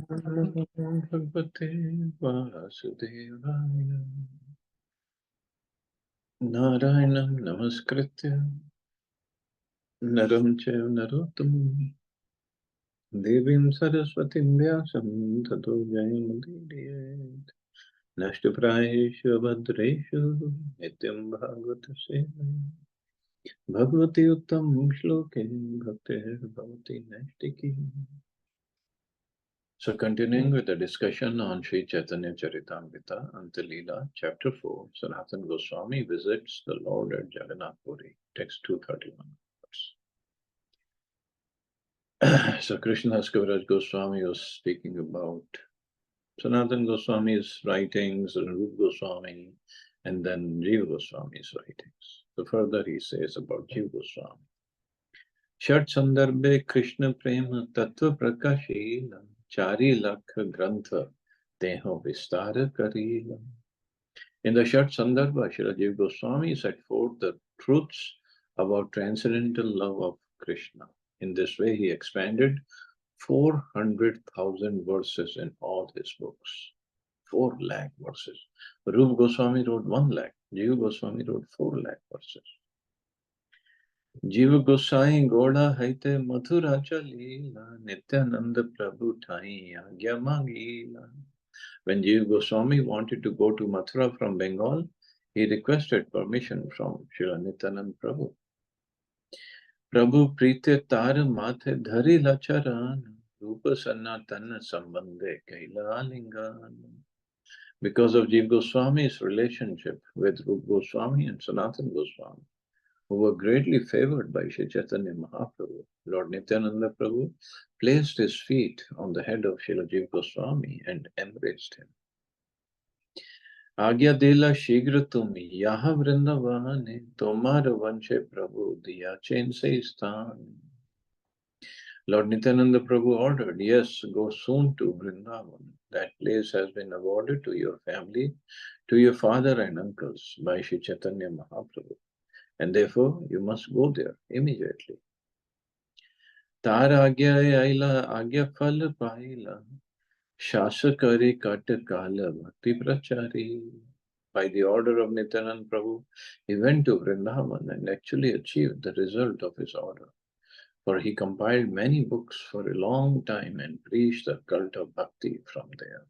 Bhagavate Vasudevaya Narayanam Namaskritya Naram Chaiva Narottam Devim Saraswatim Vyasam Tato Jayamudidiyat Nashtaprayeshu Bhadreshu Nityam Bhagavata Sevaya Bhagavati Uttam Shloke Bhaktir Bhavati Naistiki. So continuing with the discussion on Sri Chaitanya Charitamrita, Antya Lila, Chapter 4, Sanatana Goswami visits the Lord at Jagannath Puri, text 231. So Krishnadas Kaviraj Goswami was speaking about Sanatana Goswami's writings, Rupa Goswami, and then Jiva Goswami's writings. So further he says about Jiva Goswami. Shat Sandarbhe Krishna Prema Tattva Prakashila Chari Lakha Grantha Teho Vistara Karila. In the Shat Sandarbha, Srila Jiva Goswami set forth the truths about transcendental love of Krishna. In this way, he expanded 400,000 verses in all his books. 4 lakh verses. Rupa Goswami wrote 1 lakh. Jiva Goswami wrote 4 lakh verses. जीव गोसाई गोड़ा हैते मथुराचा लीला नित्यानंद प्रभु ठाई आज्ञा मांगीला. When Jiva Goswami wanted to go to Mathura from Bengal, he requested permission from Srila Nityanand Prabhu. Prabhu prite tar mathe dhari lacharan rupa sanatana sambandhe kaila lingan. Because of Jiva Goswami's relationship with Rupa Goswami and Sanatana Goswami, who were greatly favored by Sri Chaitanya Mahaprabhu, Lord Nityananda Prabhu placed his feet on the head of Srila Jiva Goswami and embraced him. Agya dela shigra tumi yaha vrindavane tomar vanche Prabhu diya chain se sthan. Lord Nityananda Prabhu ordered, yes, go soon to Vrindavan. That place has been awarded to your family, to your father and uncles by Sri Chaitanya Mahaprabhu. And therefore, you must go there immediately. Tar agya aila agya phal paila shasakari kat kala bhakti prachari. By the order of Nityanand Prabhu, he went to Vrindavan and actually achieved the result of his order. For he compiled many books for a long time and preached the cult of bhakti from there.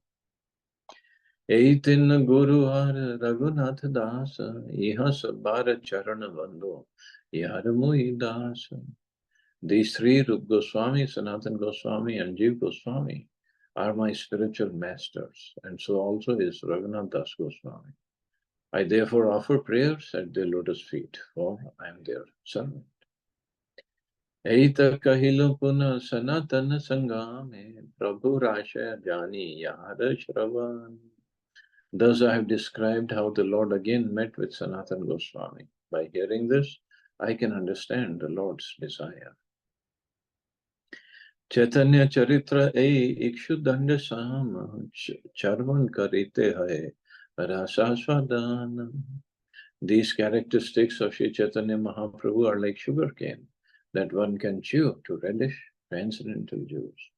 Eitin Guru Har Raghunath Das, Ihas Bharat Charana Bandho, Yaramui Das. These three, Rup Goswami, Sanatan Goswami, and Jiv Goswami, are my spiritual masters, and so also is Raghunath Das Goswami. I therefore offer prayers at their lotus feet, for I am their servant. Eita kahilo puna sanatana sangame, Prabhu Rasha Jani Yara Shravan. Thus I have described how the Lord again met with Sanatana Goswami. By hearing this, I can understand the Lord's desire. Chaitanya Charitra Ikshu Danda Sam Charvan Karite Hai Rasaswadana. These characteristics of Sri Chaitanya Mahaprabhu are like sugarcane that one can chew to relish transcendental juice.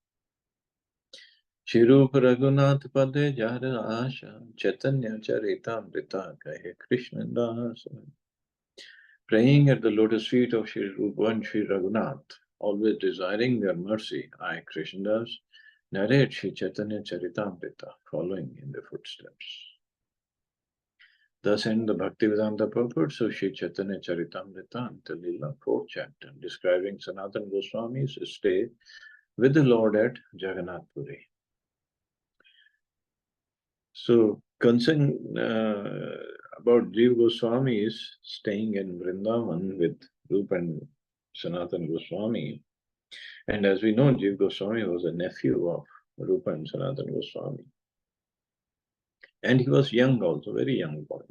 Shirup Raghunath Pade Jara Asha Chaitanya Charita Amrita Kahe Krishna Das. Praying at the lotus feet of Sri Rupa and Sri Raghunath, always desiring their mercy, I, Krishnadas, narrate Sri Chaitanya Charitamrita, following in their footsteps. Thus end the Bhaktivedanta purports of Sri Chaitanya Charitamrita, Antya Lila, 4th chapter, describing Sanatana Goswami's stay with the Lord at Jagannath Puri. So, concern about Jiva Goswami's staying in Vrindavan with Rupa and Sanatana Goswami. And as we know, Jiva Goswami was a nephew of Rupa and Sanatana Goswami. And he was young also, very young boy.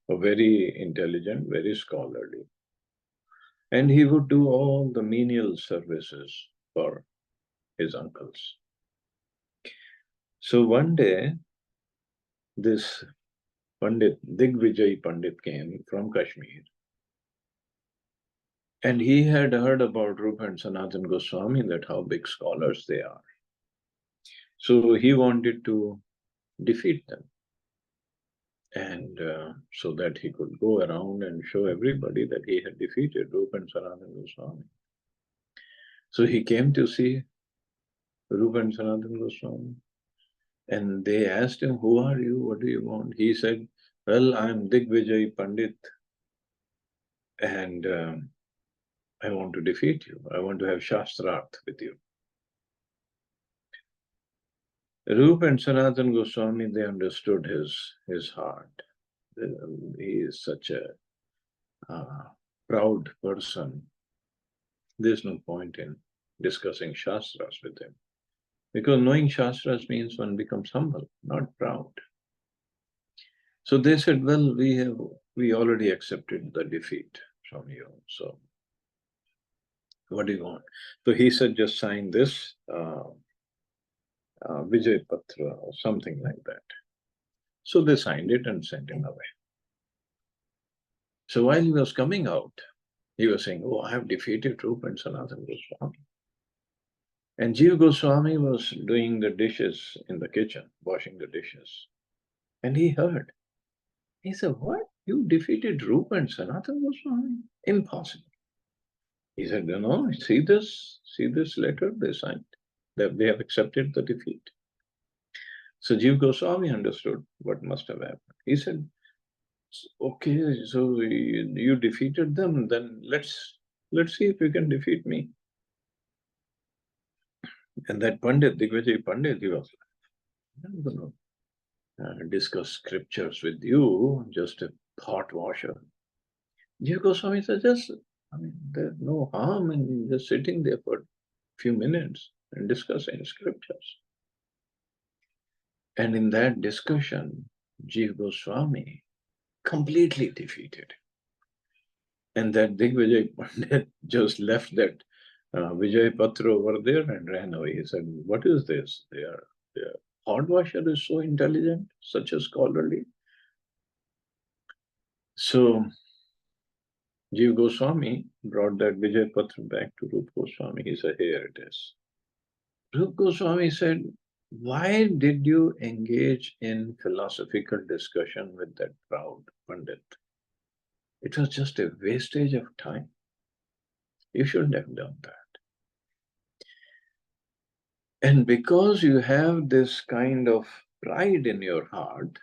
Very intelligent, very scholarly. And he would do all the menial services for his uncles. So one day, this Pandit, Digvijay Pandit came from Kashmir. And he had heard about Rupa and Sanatana Goswami, that how big scholars they are. So he wanted to defeat them. And so that he could go around and show everybody that he had defeated Rupa and Sanatana Goswami. So he came to see Rupa and Sanatana Goswami. And they asked him, "Who are you? What do you want?" He said, "Well, I'm Digvijay Pandit, and I want to defeat you. I want to have Shastrarth with you." Rupa and Sanatana Goswami, they understood his heart. He is such a proud person. There's no point in discussing Shastras with him. Because knowing Shastras means one becomes humble, not proud. So they said, "Well, we already accepted the defeat from you. So what do you want?" So he said, "Just sign this Vijay Patra or something like that." So they signed it and sent him away. So while he was coming out, he was saying, "Oh, I have defeated Rupa and Sanatana Goswami." And Jiva Goswami was doing the dishes in the kitchen, washing the dishes. And he heard. He said, "What? You defeated Rupa and Sanatana Goswami? Impossible." He said, "No, see this letter they signed. That they have accepted the defeat." So Jiva Goswami understood what must have happened. He said, "Okay, so you defeated them, then let's see if you can defeat me." And that Pandit, Digvijay Pandit, he was like, "I'm going to discuss scriptures with you, just a pot washer." Jiva Goswami said, I mean, there's no harm in just sitting there for a few minutes and discussing scriptures. And in that discussion, Jiva Goswami completely defeated. And that Digvijay Pandit just left that Vijay Patra over there and ran away. He said, "What is this? Their hot washer is so intelligent, such a scholarly." So Jiva Goswami brought that Vijay Patra back to Rupa Goswami. He said, "Here it is." Rupa Goswami said, "Why did you engage in philosophical discussion with that proud Pandit? It was just a wastage of time. You shouldn't have done that. And because you have this kind of pride in your heart,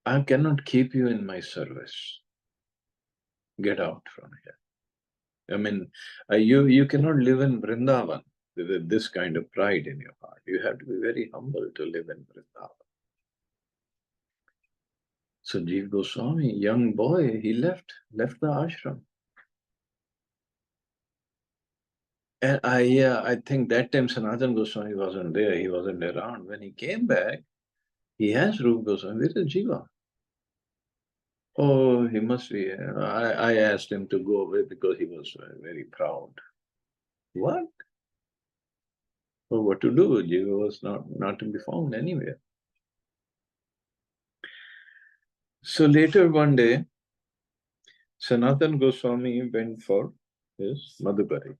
I cannot keep you in my service. Get out from here." I mean, you cannot live in Vrindavan with this kind of pride in your heart. You have to be very humble to live in Vrindavan. So Jiva Goswami, young boy, he left the ashram. And I think that time Sanatana Goswami wasn't there. He wasn't around. When he came back, he asked Rupa Goswami, "Where is Jiva?" "Oh, he must be here." I asked him to go away because he was very proud. What? Oh, what to do? Jiva was not to be found anywhere. So later one day, Sanatana Goswami went for his Madhubari,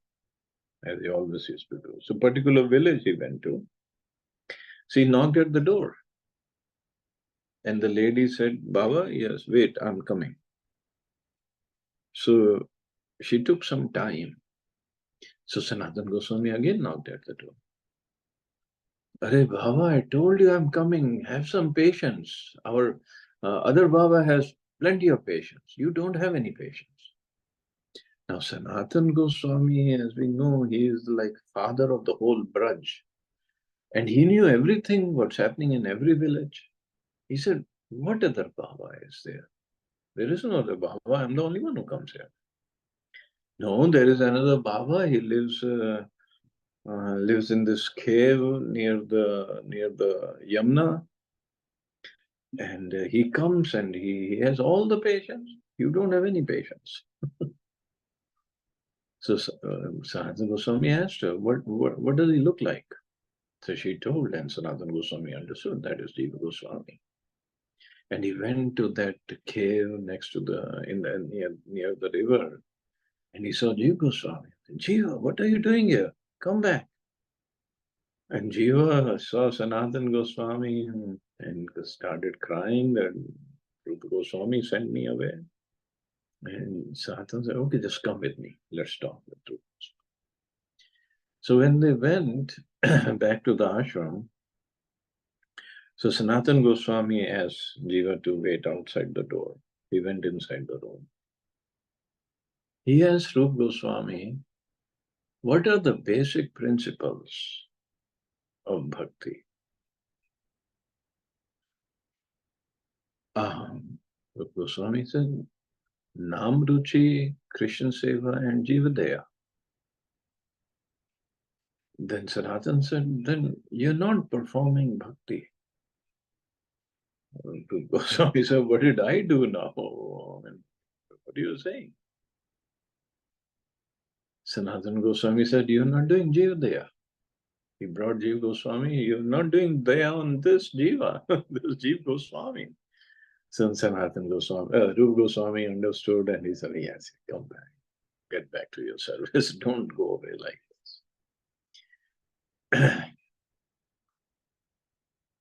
as he always used to do. So particular village he went to. So he knocked at the door. And the lady said, "Baba, yes, wait, I'm coming." So she took some time. So Sanatana Goswami again knocked at the door. "Arey Baba, I told you I'm coming. Have some patience. Our other Baba has plenty of patience. You don't have any patience." Now, Sanatana Goswami, as we know, he is like father of the whole Braj. And he knew everything, what's happening in every village. He said, "What other Baba is there? There is no other Baba. I'm the only one who comes here." "No, there is another Baba. He lives in this cave near the Yamuna, and he comes and he has all the patience. You don't have any patience." So Sanatana Goswami asked her, what does he look like?" So she told, and Sanatana Goswami understood that is Jiva Goswami. And he went to that cave next to near the river, and he saw Jiva Goswami. "Jiva, what are you doing here? Come back." And Jiva saw Sanatan Goswami and started crying that Rupa Goswami sent me away. And Sanatan said, okay, just come with me. Let's talk with Rupa. So when they went back to the ashram, so Sanatan Goswami asked Jiva to wait outside the door. He went inside the room. He asked Rupa Goswami, what are the basic principles of bhakti? Rupa Goswami said, Nam Ruchi, Krishna Seva, and Jivadaya. Then Sanatan said, then you're not performing bhakti. Rupa Goswami said, what did I do now? I mean, what are you saying? Sanatan Goswami said, you're not doing Jivadaya. He brought Jiva Goswami, you're not doing Daya on this Jiva, this Jiva Goswami. So Sanatan Goswami, Rupa Goswami understood and he said, yes, come back, get back to your service, don't go away like this.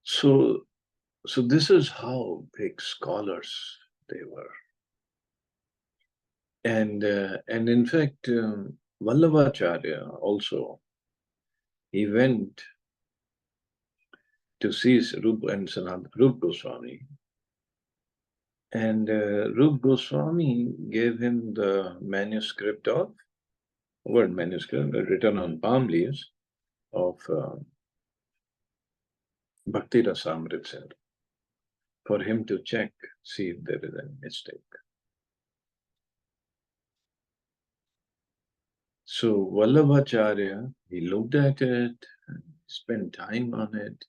So this is how big scholars they were. And in fact, Vallabhacharya also, he went to see Rupa and Rupa Goswami. And Rupa Goswami gave him the manuscript of, word manuscript, written on palm leaves of Bhakti Rasamritsar for him to check, see if there is a mistake. So Vallabhacharya, he looked at it, spent time on it,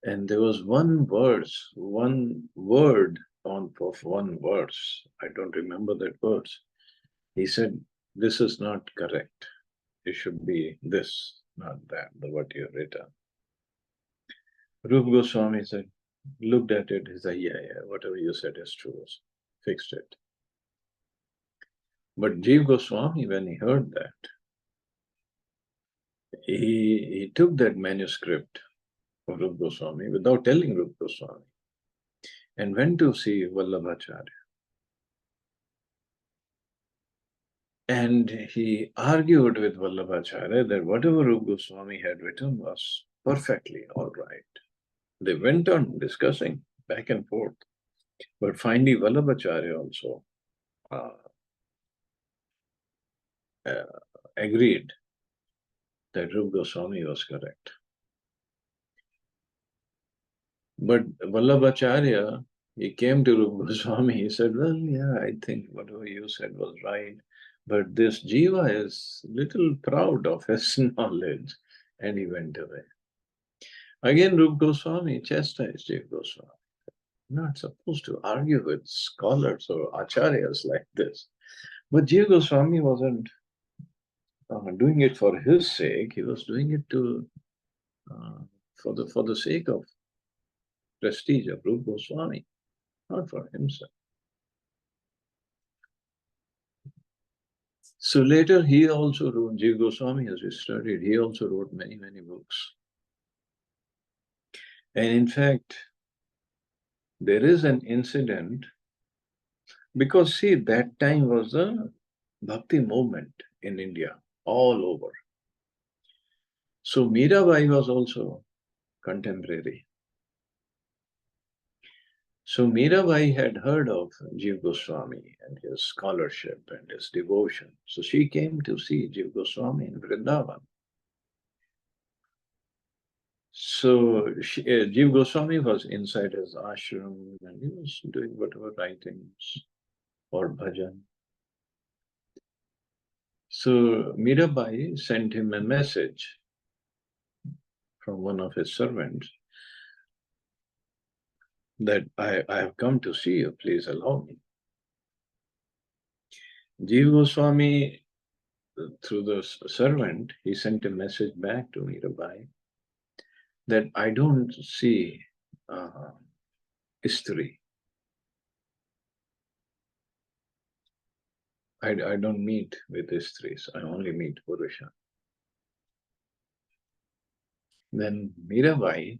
and there was one verse, one word on of one verse. I don't remember that verse. He said, this is not correct. It should be this, not that, what you written. Rupa Goswami said, looked at it, he said, yeah, whatever you said is true. Fixed it. But Jiva Goswami, when he heard that, he took that manuscript of Rupa Goswami without telling Rupa Goswami and went to see Vallabhacharya. And he argued with Vallabhacharya that whatever Rupa Goswami had written was perfectly all right. They went on discussing back and forth. But finally, Vallabhacharya also agreed that Rupa Goswami was correct. But Vallabhacharya, he came to Rupa Goswami, he said, well, yeah, I think whatever you said was right. But this Jiva is little proud of his knowledge. And he went away. Again, Rupa Goswami chastised Jiva Goswami. Not supposed to argue with scholars or acharyas like this. But Jiva Goswami wasn't doing it for his sake. He was doing it to for the sake of prestige of Rupa Goswami, not for himself. So later he also wrote, Jiva Goswami, as we studied, he also wrote many, many books. And in fact, there is an incident, because see, that time was the Bhakti movement in India, all over. So Mirabai was also contemporary. So Mirabai had heard of Jiva Goswami and his scholarship and his devotion. So she came to see Jiva Goswami in Vrindavan. So Jiva Goswami was inside his ashram and he was doing whatever writings or bhajan. So Mirabai sent him a message from one of his servants that I have come to see you, please allow me. Jiva Goswami, through the servant, he sent a message back to Mirabai that I don't see history. I don't meet with histories. I only meet Purusha. Then Mirabai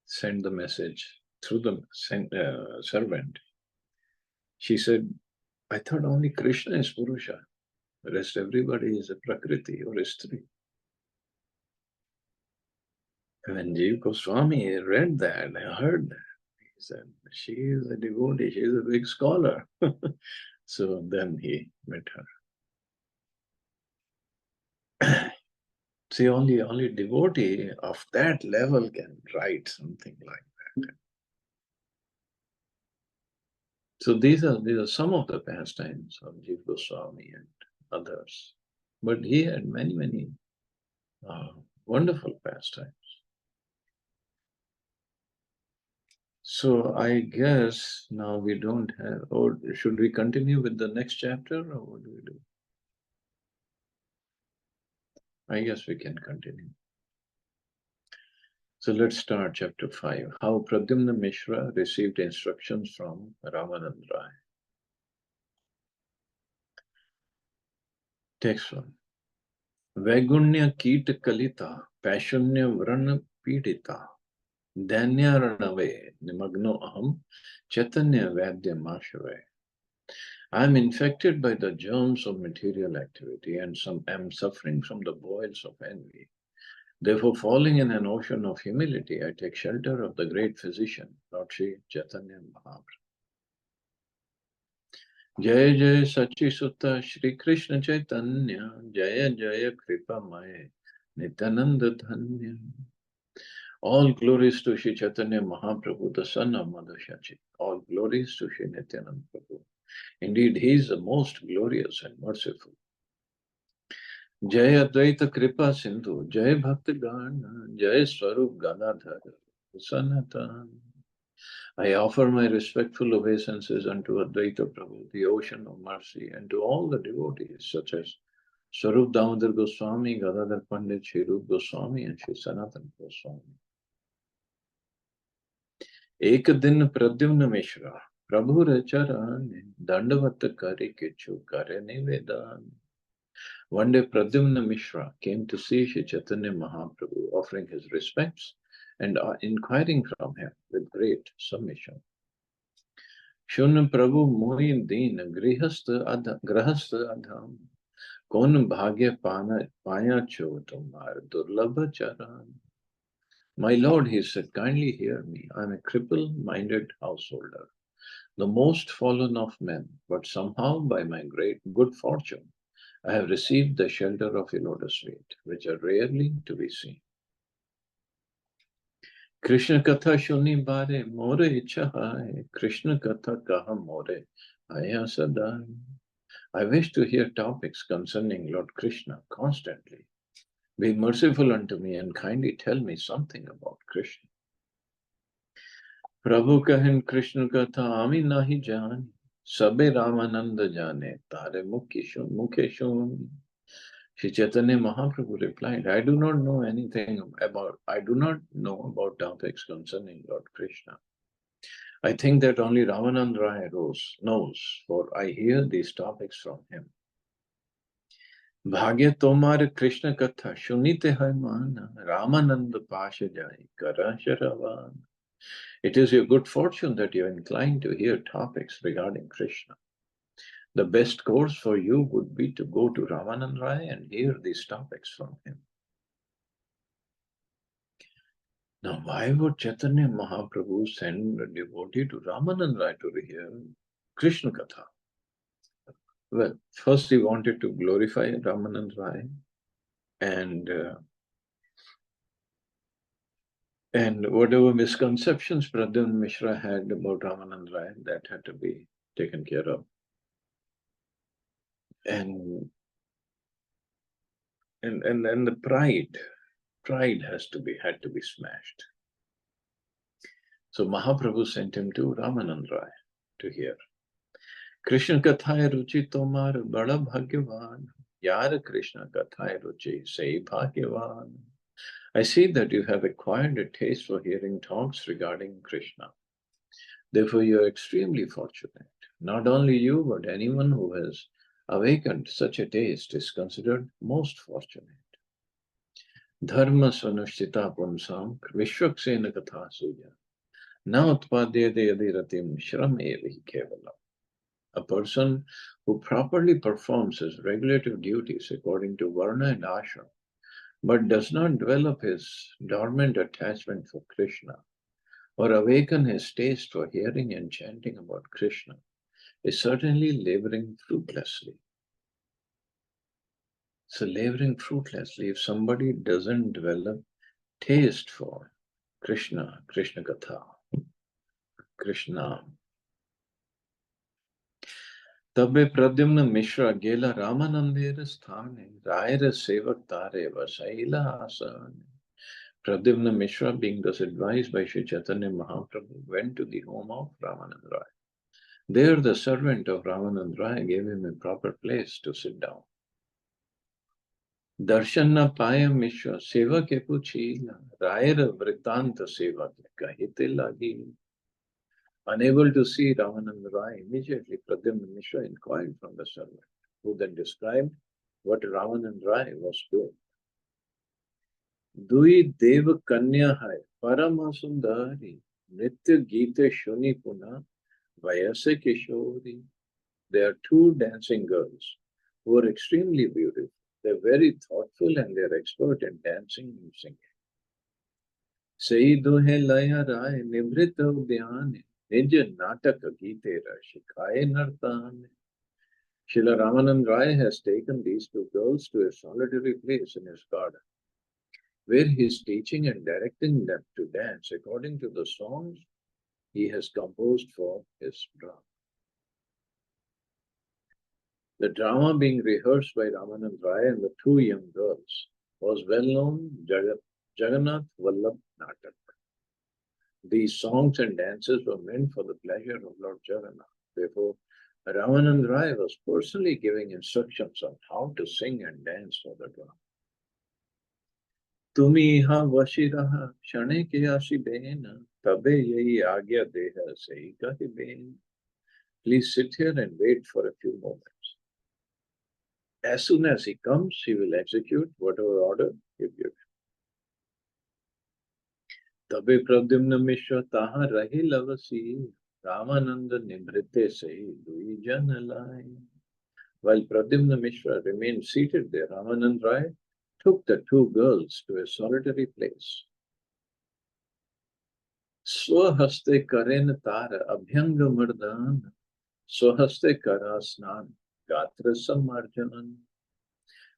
sent the message through the servant. She said, I thought only Krishna is Purusha. The rest everybody is a Prakriti or Istri. And when Jiva Goswami read that, I heard that. He said, she is a devotee, she is a big scholar. So then he met her. See, only devotee of that level can write something like that. So these are some of the pastimes of Jiva Goswami and others. But he had many uh, wonderful pastimes. So I guess now we don't have, or should we continue with the next chapter, or what do we do? I guess we can continue. So let's start chapter 5. How Pradyumna Mishra received instructions from Ramanand Rai. Text 1. Vaigunya Keet Kalita, Pashunya Vrana Pidita, Dhanyaranave, Nimagno Aham, Chaitanya Vaidya Mashave. I am infected by the germs of material activity and am suffering from the boils of envy. Therefore, falling in an ocean of humility, I take shelter of the great physician, Lord Sri Chaitanya Mahaprabhu. Jaya Jaya Sachi Sutta Shri Krishna Chaitanya, Jaya Jaya Kripa Maya, Nityananda Dhanya. All glories to Shri Chaitanya Mahaprabhu, the son of Mother Shachi. All glories to Shri Nityananda Prabhu. Indeed, he is the most glorious and merciful. Jai Advaita Kripa Sindhu, Jai Bhakti Gana, Jai Swarup Ganadhar, Sanatan. I offer my respectful obeisances unto Advaita Prabhu, the ocean of mercy, and to all the devotees such as Swarup Damodar Goswami, Gadadhar Pandit, Shri Rup Goswami, and Shri Sanatan Goswami. एक दिन प्रद्युम्न मिश्रा प्रभु रचरान दंडवत करे किछु करे निवेदन. One day Pradyumna Mishra came to see Shri Chaitanya Mahaprabhu, offering his respects and inquiring from him with great submission. Shun Prabhu Mohi Deen Grahastha Adham Kon Bhagya Paya Cho Tumar Durlabha Charan. My Lord, he said, kindly hear me. I am a cripple-minded householder, the most fallen of men, but somehow by my great good fortune, I have received the shelter of your lotus feet, which are rarely to be seen. Krishna Katha Shuni Bare More Icha Hai, Krishna Katha Kaha More Aya Sadai. I wish to hear topics concerning Lord Krishna constantly. Be merciful unto me and kindly tell me something about Krishna. Prabhu kahin Krishna Katha Ami Nahi Jani, Sabe Ramananda Jane, Tare Mukhe Shuni. Shri Chaitanya Mahaprabhu replied, I do not know about topics concerning Lord Krishna. I think that only Ramanand Rai knows, for I hear these topics from him. Bhagya tomar Krishna Katha, Shunite hai mana, Ramanand Pasha Jai, Karasharavan. It is your good fortune that you are inclined to hear topics regarding Krishna. The best course for you would be to go to Ramanand Rai and hear these topics from him. Now, why would Chaitanya Mahaprabhu send a devotee to Ramanand Rai to hear Krishna Katha? Well, first he wanted to glorify Ramanand Rai, and whatever misconceptions Pradyumna Mishra had about Ramanand Rai, that had to be taken care of. And the pride had to be smashed. So Mahaprabhu sent him to Ramanand Rai to hear. Krishna Kathaye Ruchi Tomar Bada Bhagyavan. Yar Krishna Kathaye Ruchi Say Bhagyavan. I see that you have acquired a taste for hearing talks regarding Krishna. Therefore, you are extremely fortunate. Not only you, but anyone who has awakened such a taste is considered most fortunate. Dharma Sanushtita Punsam Vishwaksena Katha Suya Na Utpadyate Yadiratim Shram Evi Kevalam. A person who properly performs his regulative duties according to Varna and Ashram, but does not develop his dormant attachment for Krishna or awaken his taste for hearing and chanting about Krishna, is certainly laboring fruitlessly. So, laboring fruitlessly if somebody doesn't develop taste for Krishna, Krishna Katha, Krishna. तबे प्रद्युम्न मिश्र गेला रामानंदेर स्थाने रायर सेवक तारे वसैला आसन. Pradyumna Mishra, being thus advised by Sri Chaitanya Mahaprabhu, went to the home of Ramanand Rai. There, the servant of Ramanand Rai gave him a proper place to sit down. Darshan na paya Mishra, seva ke puchila, Raira Vritanta seva ke kahite lagi. Unable to see Ramanand Rai, immediately Pradyumna Mishra inquired from the servant, who then described what Ramanand Rai was doing. Dui Deva Kanya hai, Parama Sundari, Nitya Gita Shuni Puna, Vayase Kishori. They are two dancing girls who are extremely beautiful. They're very thoughtful and they're expert in dancing and singing. Sei duhe laya rai, nivrita udhyane, nij natak gite rashikaye nartane. Srila Ramanand Rai has taken these two girls to a solitary place in his garden, where he is teaching and directing them to dance according to the songs he has composed for his drama. The drama being rehearsed by Ramanand Rai and the two young girls was well-known Jagannath Vallabh Natak. These songs and dances were meant for the pleasure of Lord Jagannath. Therefore, Ramanand Rai was personally giving instructions on how to sing and dance for the drama. Tumi ha vashiraha shane ke ashi behena tabe yahi agya deha sahi kahi behena. Please sit here and wait for a few moments. As soon as he comes, he will execute whatever order you give. Tabe Pradyumna Mishra taha rahi lavasi Ramananda nimrite sahi dui janalai. While Pradyumna Mishra remained seated there, Ramanand Rai took the two girls to a solitary place. Swahaste karen tara abhyanga mardan, swahaste kara snan gatra samarjanan.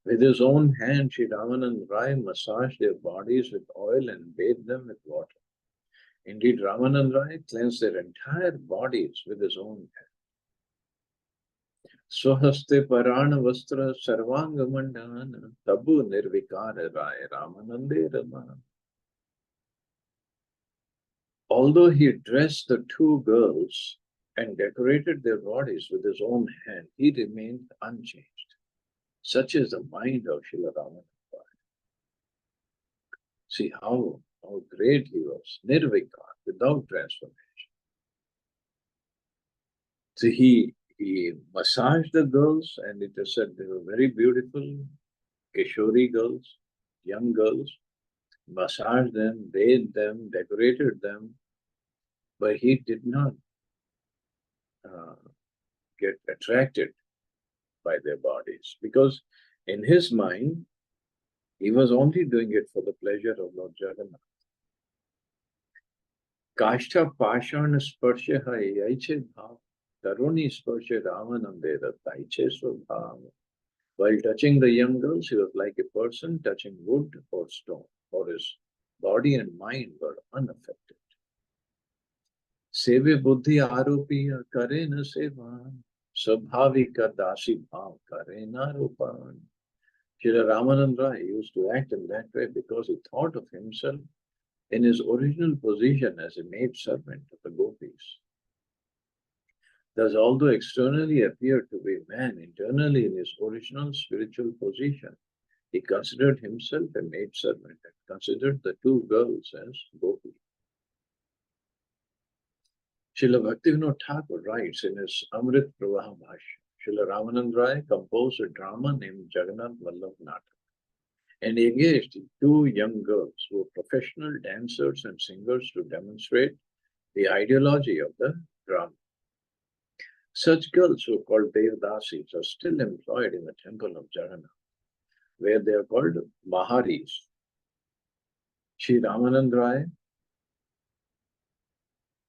With his own hand, Sri Ramanand Rai massaged their bodies with oil and bathed them with water. Indeed, Ramanand Rai cleansed their entire bodies with his own hand. Swahaste Parana Vastra Sarvanga Mandana Tabu Nirvikara Rai Ramanande Rama. Although he dressed the two girls and decorated their bodies with his own hand, he remained unchanged. Such is the mind of Srila Ramanand Rai. See how great he was, Nirvikar, without transformation. So he massaged the girls, and it is said they were very beautiful, Kishori girls, young girls, massaged them, bathed them, decorated them, but he did not get attracted by their bodies, because in his mind, he was only doing it for the pleasure of Lord Jagannath. Kashta Pashana Sparsha Yaiche Bhav, Taruni Sparsha Ramanandera Taiche Swabhav. While touching the young girls, he was like a person touching wood or stone, for his body and mind were unaffected. Seve buddhi aropiya kare na sevan, swabhavika dasi bhav kare na ropan. Srila Ramanand Rai used to act in that way because he thought of himself in his original position as a maid servant of the gopis. Thus, although externally appeared to be man, internally in his original spiritual position, he considered himself a maid servant and considered the two girls as gopis. Srila Bhaktivinoda Thakur writes in his Amrit Pravaha Bhashya, Srila Ramanand Rai composed a drama named Jagannath Vallabh Natak. and engaged two young girls who were professional dancers and singers to demonstrate the ideology of the drama. Such girls who are called Devdasis are still employed in the temple of Jagannath, where they are called Maharis. Sri Ramanand Rai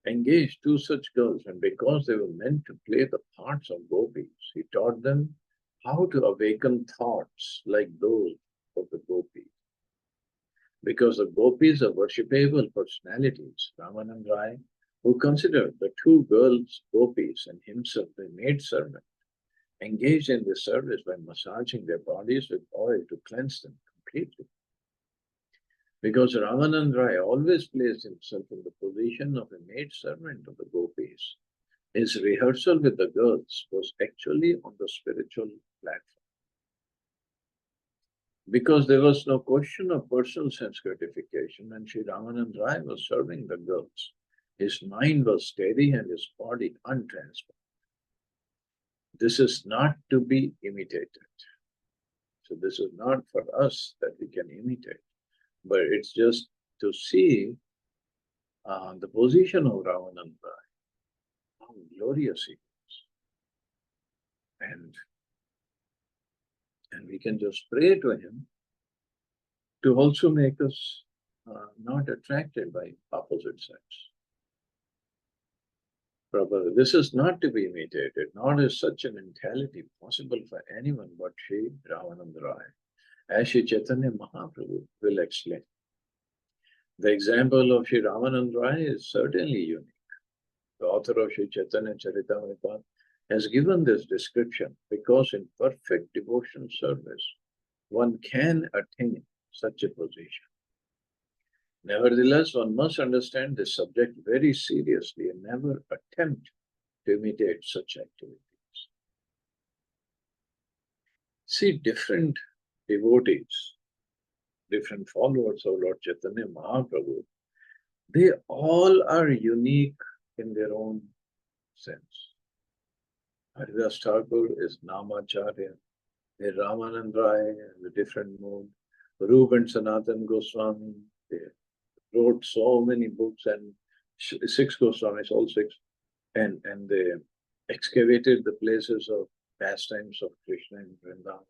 engaged two such girls, and because they were meant to play the parts of gopis, he taught them how to awaken thoughts like those of the gopis. Because the gopis are worshipable personalities, Ramanand Rai, who considered the two girls gopis and himself the maidservant, engaged in this service by massaging their bodies with oil to cleanse them completely. Because Ramanand Rai always placed himself in the position of a maidservant of the gopis, his rehearsal with the girls was actually on the spiritual platform. Because there was no question of personal sense gratification, and Sri Ramanand Rai was serving the girls, his mind was steady and his body untransformed. This is not to be imitated. So this is not for us that we can imitate, but it's just to see the position of Ramanand Rai, how glorious he is. And we can just pray to him to also make us not attracted by opposite sex. Prabhupada, this is not to be imitated, nor is such a mentality possible for anyone but Sri Ramanand Rai, as Sri Chaitanya Mahaprabhu will explain. The example of Sri Ramanand Rai is certainly unique. The author of Sri Chaitanya Charitamrita has given this description because in perfect devotion service, one can attain such a position. Nevertheless, one must understand this subject very seriously and never attempt to imitate such activities. See, different devotees, different followers of Lord Chaitanya Mahaprabhu, they all are unique in their own sense. Haridas Thakur is Namacharya, Ramanand Rai has a different mode. Rup and Sanatan Goswami, they wrote so many books, and six Goswamis, all six, and they excavated the places of pastimes of Krishna in Vrindavan.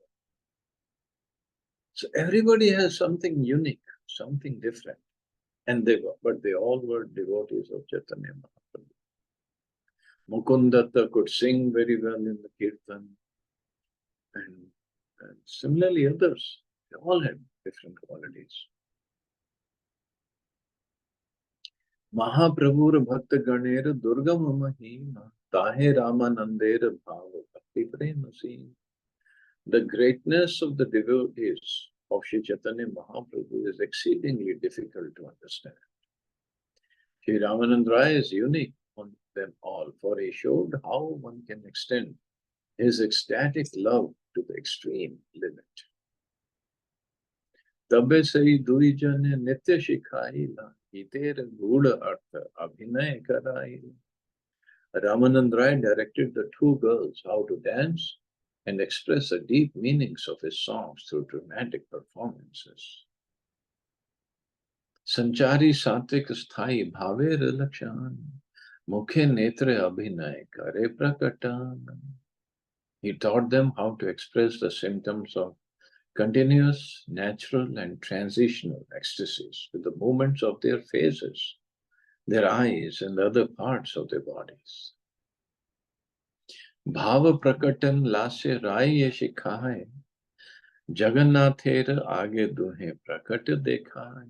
So everybody has something unique, something different. But they all were devotees of Chaitanya Mahaprabhu. Mukundatta could sing very well in the Kirtan, and similarly others, they all had different qualities. Mahaprabhur Bhakta Ganer Durgam Mahima Tahe Ramanandera Bhava Bhakti Premasi. The greatness of the devotees of Sri Chaitanya Mahaprabhu is exceedingly difficult to understand. Sri Ramanand Rai is unique on them all, for he showed how one can extend his ecstatic love to the extreme limit. Tabbe sai dui jane nitya shikhaila, itere guda artha abhinay karaila. Ramanand Rai directed the two girls how to dance and express the deep meanings of his songs through dramatic performances. Sanchari satvik sthai bhaver lakshan, mukhe netre abhinay kare prakatan. He taught them how to express the symptoms of continuous, natural, and transitional ecstasies with the movements of their faces, their eyes, and the other parts of their bodies. Bhava prakatan lasya rai ye shikhaye, Jagannather aage duhe prakat dekhaye.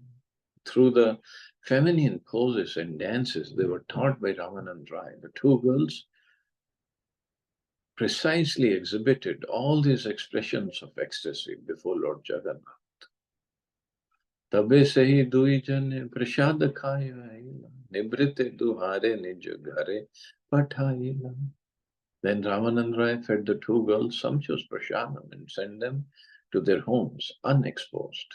Through the feminine poses and dances they were taught by Ramanand Rai, the two girls precisely exhibited all these expressions of ecstasy before Lord Jagannath. Tabe sahi dui jane prasad khayila, nibrite duhare nij ghare pathayila. Then Ramanand Rai fed the two girls sumptuous prasadam and sent them to their homes unexposed.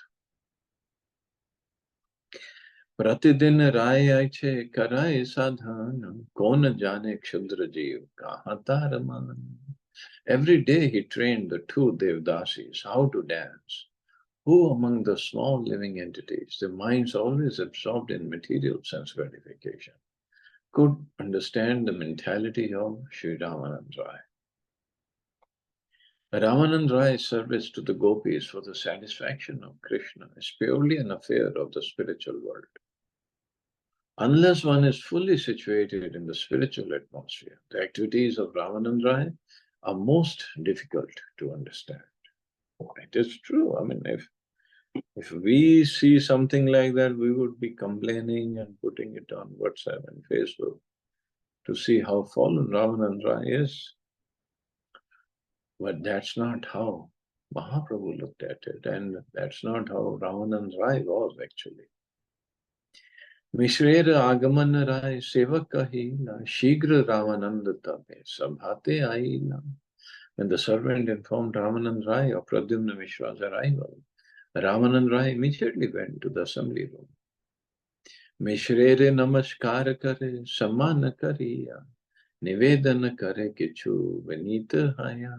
प्रतिदिन राय आइछे कराए साधन कौन जाने क्षुद्र जीव कहाँ तार मान. Every day he trained the two Devdasis how to dance, Who among the small living entities, the minds always absorbed in material sense gratification, could understand the mentality of Sri Ramanand Rai? Ramanand Rai's service to the gopis for the satisfaction of Krishna is purely an affair of the spiritual world. Unless one is fully situated in the spiritual atmosphere, the activities of Ramanand Rai are most difficult to understand. It is true. I mean, if we see something like that, we would be complaining and putting it on WhatsApp and Facebook to see how fallen Ramanand Rai is. But that's not how Mahaprabhu looked at it, and that's not how Ramanand Rai was actually. मिश्रेर आगमन राय सेवक कहीला शीघ्र रामानंद तबे सभाते आईला. When the servant informed Ramanand Rai of Pradyumna Mishra's arrival, Ramanand Rai immediately went to the assembly room. Mishrere namaskar kare samman kariya nivedan kare kichu vinita haya.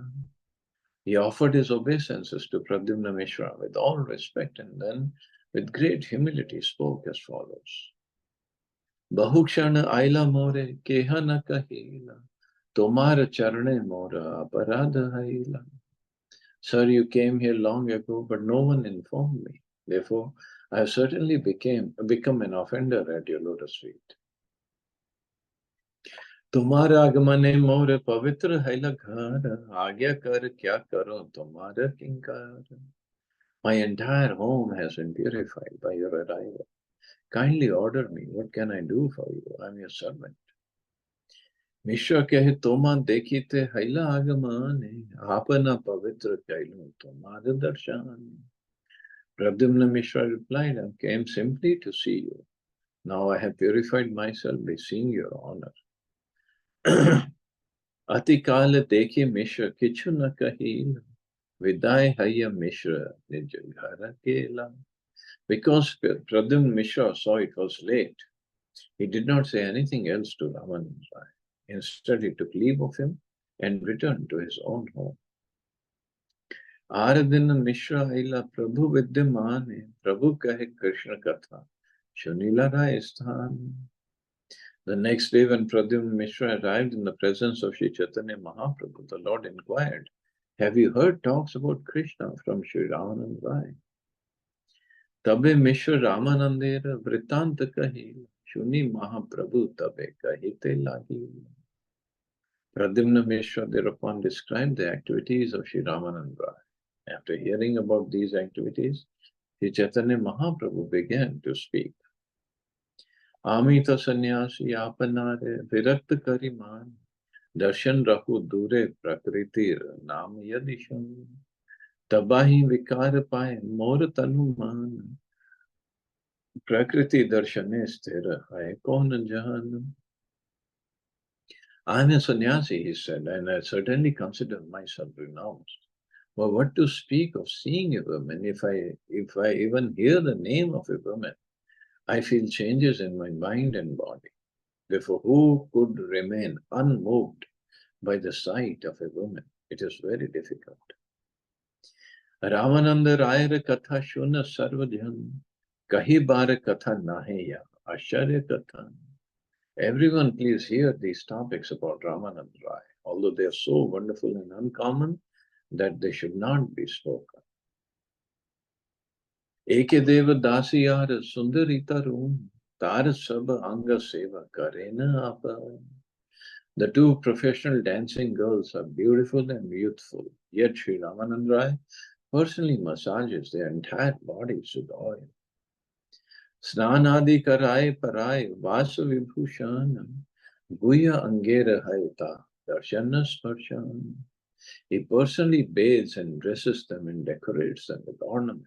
He offered his obeisances to Pradyumna Mishra with all respect and then with great humility spoke as follows. बहुक्षण आइला मोरे केहा न कहिला तुम्हार चरणे मोरा अपराध हईला. Sir, you came here long ago, but no one informed me. Therefore, I have certainly become an offender at your lotus feet. तुम्हारा आगमने मोर पवित्र हैला घर आज्ञा कर क्या करो तुम्हारा किंकार. My entire home has been purified by your arrival. Kindly order me. What can I do for you? I am your servant. Mishra कहे तोमा देखिते हैला आगमने आपना पवित्र कैलू तुम्हारे दर्शन. Pradyumna Mishra replied, I came simply to see you. Now I have purified myself by seeing your honor. Atikala dekhi Mishra kichu na kahila viday haya Mishra nijghara kela. Because Pradyumna Mishra saw it was late, he did not say anything else to Ramanand Rai. Instead, he took leave of him and returned to his own home. Aradina Mishra Aila Prabhu Vidyamane, Prabhu Kahe Krishna Katha, Shunila Rai Sthan. The next day, when Pradyumna Mishra arrived in the presence of Sri Chaitanya Mahaprabhu, the Lord inquired, have you heard talks about Krishna from Sri Ramanand Rai? Tabe Mishra Ramanandera Vritanta Kahila, Shuni Mahaprabhu Tabe Kahite Lahila. Pradyumna Mishra thereupon described the activities of Sri Ramanand Rai. After hearing about these activities, Sri Chaitanya Mahaprabhu began to speak. Amita sannyasi apanare virakta kariman darshan rahu dure prakritir nam yadisham tabahi vikar paye mor tanuman prakriti darshane sthira hai kon jahan. I am a sannyasi, he said, and I certainly consider myself renounced. But what to speak of seeing a woman? If I even hear the name of a woman, I feel changes in my mind and body. Therefore, who could remain unmoved by the sight of a woman? It is very difficult. Ramananda Rayara Katha Shuna Sarvajan Kahi Bara Katha Naheya Asharya Katha. Everyone please hear these topics about Ramanand Rai, although they are so wonderful and uncommon that they should not be spoken. Eke Deva Dasiyar Sundarita Room Tar Saba Anga Seva Karena Apa. The two professional dancing girls are beautiful and youthful, yet Sri Ramanand Rai personally massages their entire bodies with oil. Snanadi Karai Parai Vasa Vibhushan Guya Angera Haita Darshana Sparshan. He personally bathes and dresses them and decorates them with ornaments.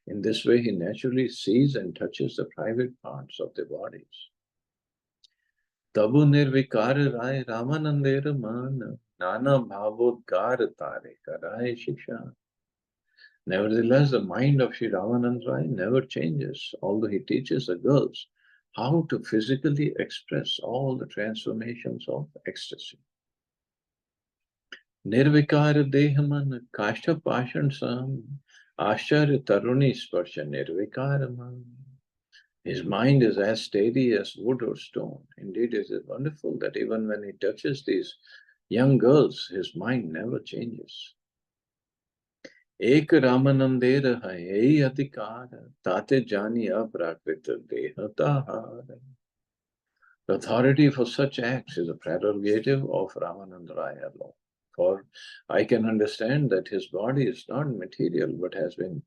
In this way, he naturally sees and touches the private parts of their bodies. Tabu nirvikar rai Ramanandera man nana bhavodkar tare karai shiksha. Nevertheless, the mind of Sri Ramanand Rai never changes, although he teaches the girls how to physically express all the transformations of ecstasy. Nirvikara dehaman kashta pashan sam Ashcharya Taruni Sparsha Nirvikaram. His mind is as steady as wood or stone. Indeed, it is wonderful that even when he touches these young girls, his mind never changes. Ek Ramanandera hai, ei adhikara, tate jani aprakrita deha tahara. The authority for such acts is a prerogative of Ramananda Rai alone. For I can understand that his body is not material but has been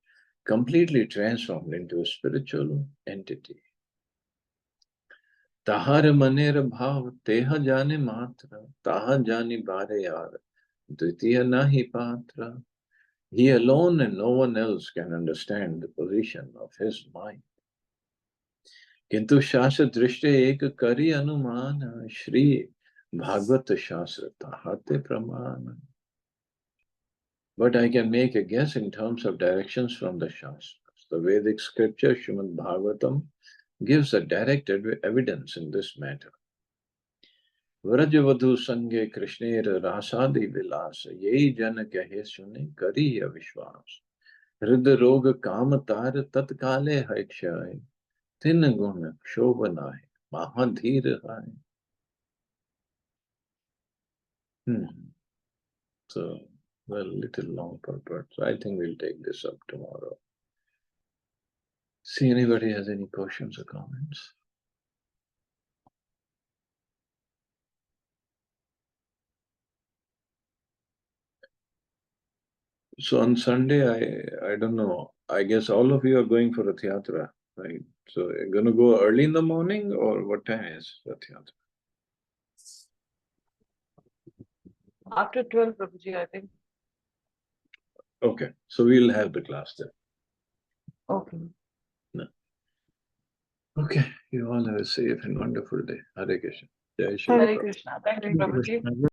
completely transformed into a spiritual entity. Tahar maner bhav teha jane matra, taha jani bare yar, dvitiya nahi patra. He alone and no one else can understand the position of his mind. किंतु शास्त्र दृष्टि एक करी अनुमान श्री भागवत शास्त्र ताहते प्रमाण. But I can make a guess in terms of directions from the Shastras. The Vedic scripture Srimad Bhagavatam gives a direct evidence in this matter. Vrajavadhu sange Krishner rasadi vilas yehi jan kahe sune kari avishwas. Hridya roga kam tar tatkale haikshay. Tin gun shobhanai mahadhir hai. So, well, little long purport. So I think we'll take this up tomorrow. See, anybody has any questions or comments? So on Sunday, I don't know. I guess all of you are going for a Yatra, right? So you're going to go early in the morning, or what time is the Yatra? After 12, Prabhuji, I think. Okay, so we'll have the class then. Okay. No. Okay, you all have a safe and wonderful day. Hare Krishna. Jai Shri Hare Krishna. Thank you, Prabhuji.